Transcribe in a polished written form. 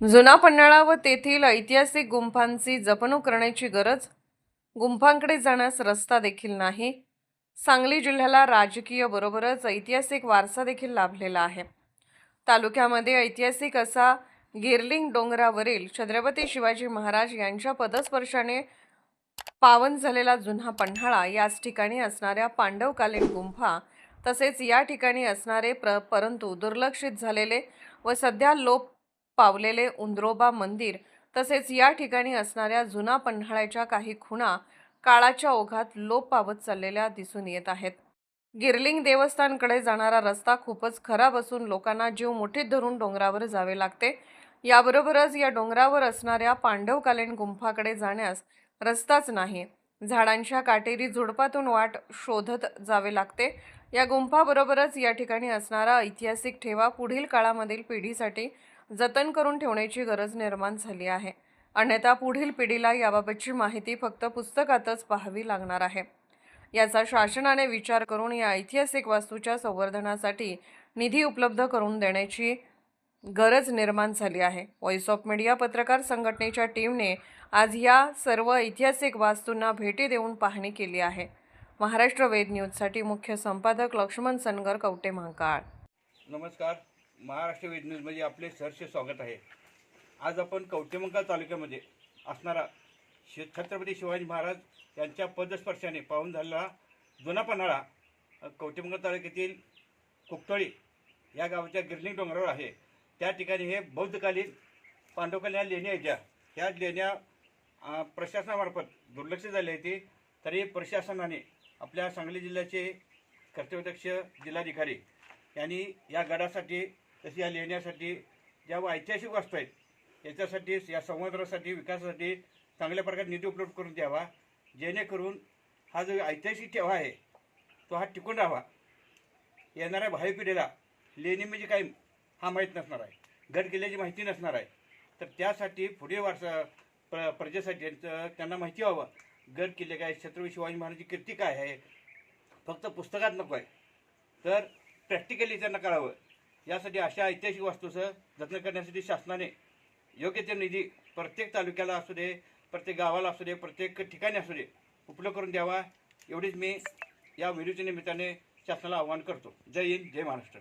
जुना पन्हाळा व तेथील ऐतिहासिक गुंफांची जपणूक करण्याची गरज. गुंफांकडे जाण्यास रस्ता देखील नाही. सांगली जिल्ह्याला राजकीय बरोबरच ऐतिहासिक वारसा देखील लाभलेला आहे. तालुक्यामध्ये ऐतिहासिक असा गिरलिंग डोंगरावरील छत्रपती शिवाजी महाराज यांच्या पदस्पर्शाने पावन झालेला जुना पन्हाळा, याच ठिकाणी असणाऱ्या पांडवकालीन गुंफा, तसेच या ठिकाणी असणारे परंतु दुर्लक्षित झालेले व सध्या लोप पावलेले उंद्रोबा मंदिर, तसेच या ठिकाणी असणाऱ्या जुना पन्हाळ्याच्या काही खुणा काळाच्या ओघात लोप पावत चाललेल्या दिसून येत आहेत. गिरलिंग देवस्थानकडे जाणारा रस्ता खूपच खराब असून लोकांना जीव मुठीत धरून डोंगरावर जावे लागते. याबरोबरच या डोंगरावर असणाऱ्या पांडवकालीन गुंफाकडे जाण्यास रस्ताच नाही. झाडांच्या काटेरी झुडपातून वाट शोधत जावे लागते. या गुंफाबरोबरच या ठिकाणी असणारा ऐतिहासिक ठेवा पुढील काळामधील पिढीसाठी जतन करून ठेवण्याची गरज निर्माण झाली आहे. अन्यथा पुढील पिढीला याबाबतची माहिती फक्त पुस्तकातच पाहावी लागणार आहे. याचा शासनाने विचार करून या ऐतिहासिक वास्तूच्या संवर्धनासाठी निधी उपलब्ध करून देण्याची गरज निर्माण झाली आहे. व्हॉइस ऑफ मीडिया पत्रकार संघटनेच्या टीमने आज या सर्व ऐतिहासिक वास्तूंना भेटी देऊन पाहणी केली आहे. महाराष्ट्र वेद न्यूजसाठी मुख्य संपादक लक्ष्मण सनगर, कवटे महाकाळ. नमस्कार. महाराष्ट्र वेद न्यूजमध्ये आपले सहर्ष स्वागत आहे. आज आपण कवटेमंकाळ तालुक्यामध्ये असणारा छत्रपती शिवाजी महाराज यांच्या पदस्पर्शाने पावन झालेला जुना पन्हाळा कवटेमंकाळ तालुक्यातील कुकतळी या गावाच्या गिरलिंग डोंगरावर आहे. त्या ठिकाणी हे बौद्धकालीन पांडवकालीन लेण्या आहेत. ह्या लेण्या प्रशासनामार्फत दुर्लक्ष झाले होते, तरी प्रशासनाने आपल्या सांगली जिल्ह्याचे कर्तव्यदक्ष जिल्हाधिकारी यांनी या गडासाठी, तसे या लेण्यासाठी, ज्या ऐतिहासिक वास्तू आहेत याच्यासाठी, या संवर्धनासाठी, विकासासाठी चांगल्या प्रकारे निधी उपलब्ध करून द्यावा, जेणेकरून हा जो ऐतिहासिक ठेवा आहे तो हा टिकून राहावा. येणाऱ्या भावी पिढीला लेणी म्हणजे काय हा माहीत नसणार आहे, गड किल्ल्याची माहिती नसणार आहे. तर त्यासाठी पुढे वारसा प्रजेसाठी त्यांना माहिती व्हावं, गड किल्ले काय, छत्रपती शिवाजी महाराजांची कीर्ती काय आहे, फक्त पुस्तकात नको आहे, तर प्रॅक्टिकली त्यांना कळावं. यासाठी अशा ऐतिहासिक वास्तूचं जतन करण्यासाठी शासनाने योग्य ते निधी प्रत्येक तालुक्याला असू दे, प्रत्येक गावाला असू दे, प्रत्येक ठिकाणी असू दे, उपलब्ध करून द्यावा. एवढीच मी या व्हिडिओच्या निमित्ताने शासनाला आवाहन करतो. जय हिंद, जय महाराष्ट्र.